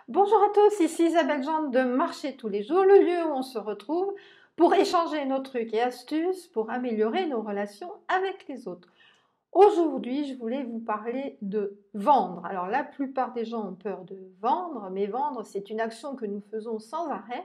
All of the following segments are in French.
Bonjour à tous, ici Isabelle Jean de Marcher tous les jours, le lieu où on se retrouve pour échanger nos trucs et astuces pour améliorer nos relations avec les autres. Aujourd'hui, je voulais vous parler de vendre. Alors, la plupart des gens ont peur de vendre, mais vendre, c'est une action que nous faisons sans arrêt.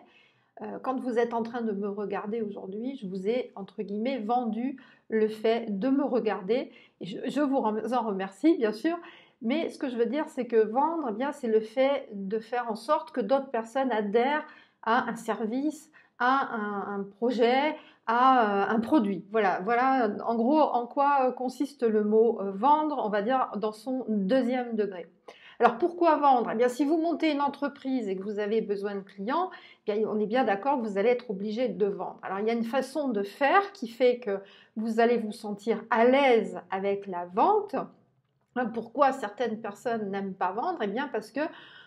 Quand vous êtes en train de me regarder aujourd'hui, je vous ai, entre guillemets, vendu le fait de me regarder. Et je vous en remercie, bien sûr. Mais ce que je veux dire, c'est que vendre, eh bien, c'est le fait de faire en sorte que d'autres personnes adhèrent à un service, à un projet, à un produit. Voilà, voilà en gros en quoi consiste le mot vendre, on va dire, dans son deuxième degré. Alors pourquoi vendre? Eh bien, si vous montez une entreprise et que vous avez besoin de clients, eh bien, on est bien d'accord que vous allez être obligé de vendre. Alors il y a une façon de faire qui fait que vous allez vous sentir à l'aise avec la vente. Pourquoi certaines personnes n'aiment pas vendre? Eh bien parce que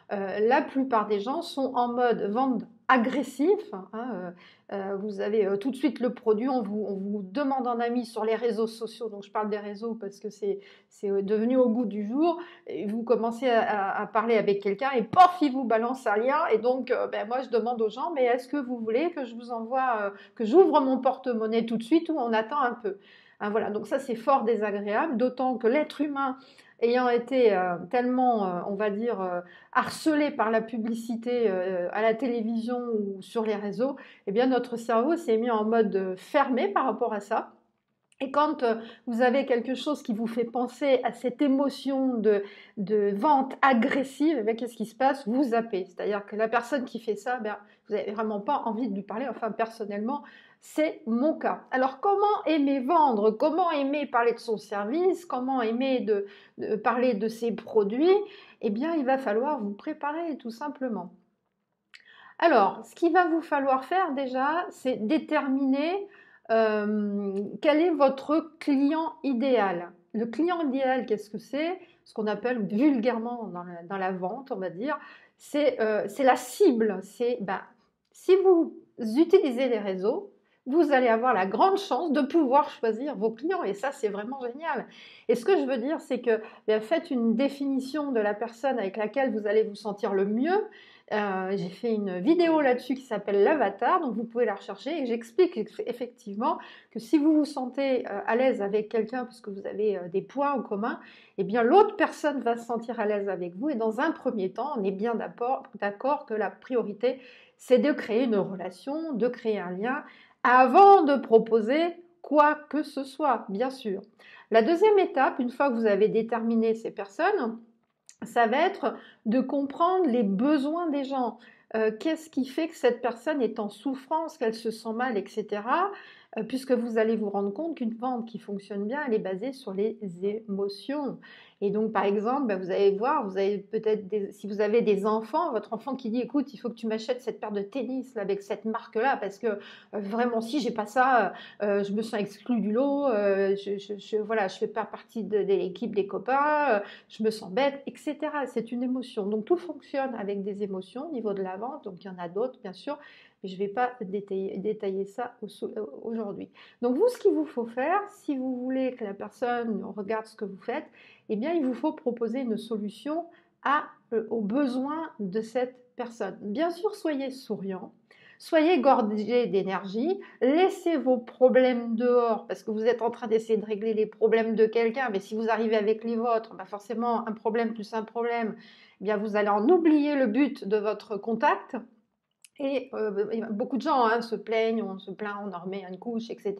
la plupart des gens sont en mode vente agressif. Vous avez tout de suite le produit, on vous demande en ami sur les réseaux sociaux, donc je parle des réseaux parce que c'est devenu au goût du jour, et vous commencez à parler avec quelqu'un et pof, il vous balance un lien, et donc moi je demande aux gens, mais est-ce que vous voulez que je vous envoie, que j'ouvre mon porte-monnaie tout de suite ou on attend un peu? Voilà, donc ça c'est fort désagréable, d'autant que l'être humain ayant été tellement, on va dire, harcelé par la publicité à la télévision ou sur les réseaux, eh bien notre cerveau s'est mis en mode fermé par rapport à ça. Et quand vous avez quelque chose qui vous fait penser à cette émotion de vente agressive, eh qu'est-ce qui se passe? Vous zappez. C'est-à-dire que la personne qui fait ça, vous n'avez vraiment pas envie de lui parler. Enfin, personnellement, c'est mon cas. Alors, comment aimer vendre? Comment aimer parler de son service? Comment aimer de parler de ses produits? Eh bien, il va falloir vous préparer tout simplement. Alors, ce qu'il va vous falloir faire déjà, c'est déterminer quel est votre client idéal. Le client idéal, qu'est-ce que c'est? Ce qu'on appelle vulgairement dans la vente, on va dire, c'est la cible. Si vous utilisez les réseaux, vous allez avoir la grande chance de pouvoir choisir vos clients. Et ça, c'est vraiment génial. Et ce que je veux dire, c'est que faites une définition de la personne avec laquelle vous allez vous sentir le mieux. J'ai fait une vidéo là-dessus qui s'appelle l'avatar, donc vous pouvez la rechercher, et j'explique effectivement que si vous vous sentez à l'aise avec quelqu'un parce que vous avez des points en commun, eh bien l'autre personne va se sentir à l'aise avec vous, et dans un premier temps, on est bien d'accord que la priorité, c'est de créer une relation, de créer un lien, avant de proposer quoi que ce soit, bien sûr. La deuxième étape, une fois que vous avez déterminé ces personnes, ça va être de comprendre les besoins des gens. Qu'est-ce qui fait que cette personne est en souffrance, qu'elle se sent mal, etc. Puisque vous allez vous rendre compte qu'une vente qui fonctionne bien, elle est basée sur les émotions. Et donc, par exemple, vous allez voir, vous avez peut-être si vous avez des enfants, votre enfant qui dit, écoute, il faut que tu m'achètes cette paire de tennis là, avec cette marque-là, parce que vraiment, si j'ai pas ça, je me sens exclue du lot, voilà, je fais pas partie de l'équipe des copains, je me sens bête, etc. C'est une émotion. Donc tout fonctionne avec des émotions au niveau de la vente. Donc il y en a d'autres, bien sûr, mais je ne vais pas détailler ça aujourd'hui. Donc vous, ce qu'il vous faut faire, si vous voulez que la personne regarde ce que vous faites, eh bien il vous faut proposer une solution aux besoins de cette personne. Bien sûr, soyez souriant. Soyez gorgé d'énergie, laissez vos problèmes dehors parce que vous êtes en train d'essayer de régler les problèmes de quelqu'un, mais si vous arrivez avec les vôtres, forcément un problème plus un problème, eh bien vous allez en oublier le but de votre contact. Et beaucoup de gens se plaignent, on se plaint, on en remet une couche, etc.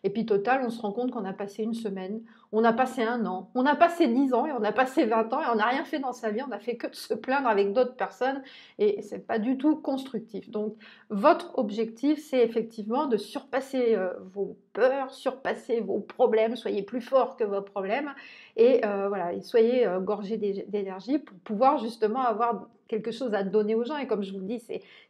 Et puis total, on se rend compte qu'on a passé une semaine, on a passé un an, on a passé 10 ans et on a passé 20 ans et on n'a rien fait dans sa vie, on n'a fait que de se plaindre avec d'autres personnes et c'est pas du tout constructif. Donc votre objectif, c'est effectivement de surpasser vos peurs, surpasser vos problèmes, soyez plus fort que vos problèmes et voilà, et soyez gorgé d'énergie pour pouvoir justement avoir quelque chose à donner aux gens. Et comme je vous le dis,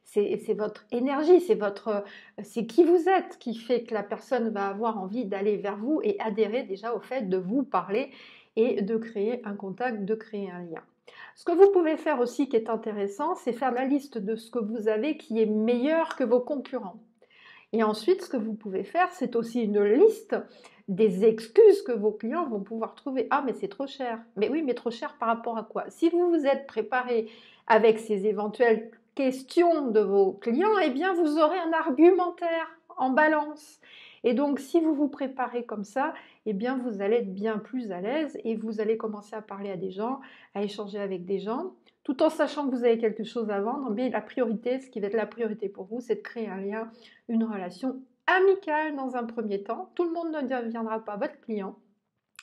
c'est votre énergie, c'est qui vous êtes qui fait que la personne va avoir envie d'aller vers vous et adhérer déjà au fait de vous parler et de créer un contact, de créer un lien. Ce que vous pouvez faire aussi qui est intéressant, c'est faire la liste de ce que vous avez qui est meilleur que vos concurrents. Et ensuite, ce que vous pouvez faire, c'est aussi une liste des excuses que vos clients vont pouvoir trouver. Ah, mais c'est trop cher. Mais oui, mais trop cher par rapport à quoi? Si vous vous êtes préparé avec ces éventuelles questions de vos clients, eh bien, vous aurez un argumentaire en balance. Et donc, si vous vous préparez comme ça, eh bien, vous allez être bien plus à l'aise et vous allez commencer à parler à des gens, à échanger avec des gens, tout en sachant que vous avez quelque chose à vendre. Mais la priorité, ce qui va être la priorité pour vous, c'est de créer un lien, une relation amicale dans un premier temps. Tout le monde ne deviendra pas votre client,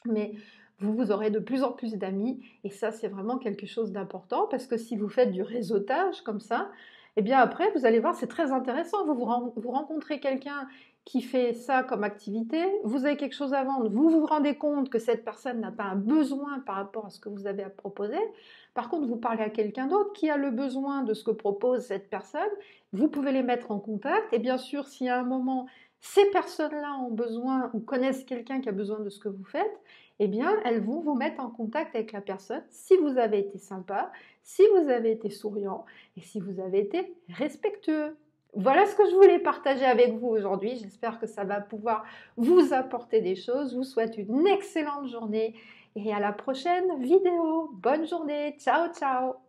mais vous aurez de plus en plus d'amis et ça, c'est vraiment quelque chose d'important parce que si vous faites du réseautage comme ça, eh bien après, vous allez voir, c'est très intéressant. Vous rencontrez quelqu'un qui fait ça comme activité, vous avez quelque chose à vendre, vous vous rendez compte que cette personne n'a pas un besoin par rapport à ce que vous avez à proposer. Par contre, vous parlez à quelqu'un d'autre qui a le besoin de ce que propose cette personne, vous pouvez les mettre en contact et bien sûr, si à un moment, ces personnes-là ont besoin ou connaissent quelqu'un qui a besoin de ce que vous faites, eh bien, elles vont vous mettre en contact avec la personne si vous avez été sympa, si vous avez été souriant et si vous avez été respectueux. Voilà ce que je voulais partager avec vous aujourd'hui. J'espère que ça va pouvoir vous apporter des choses. Je vous souhaite une excellente journée et à la prochaine vidéo. Bonne journée. Ciao, ciao.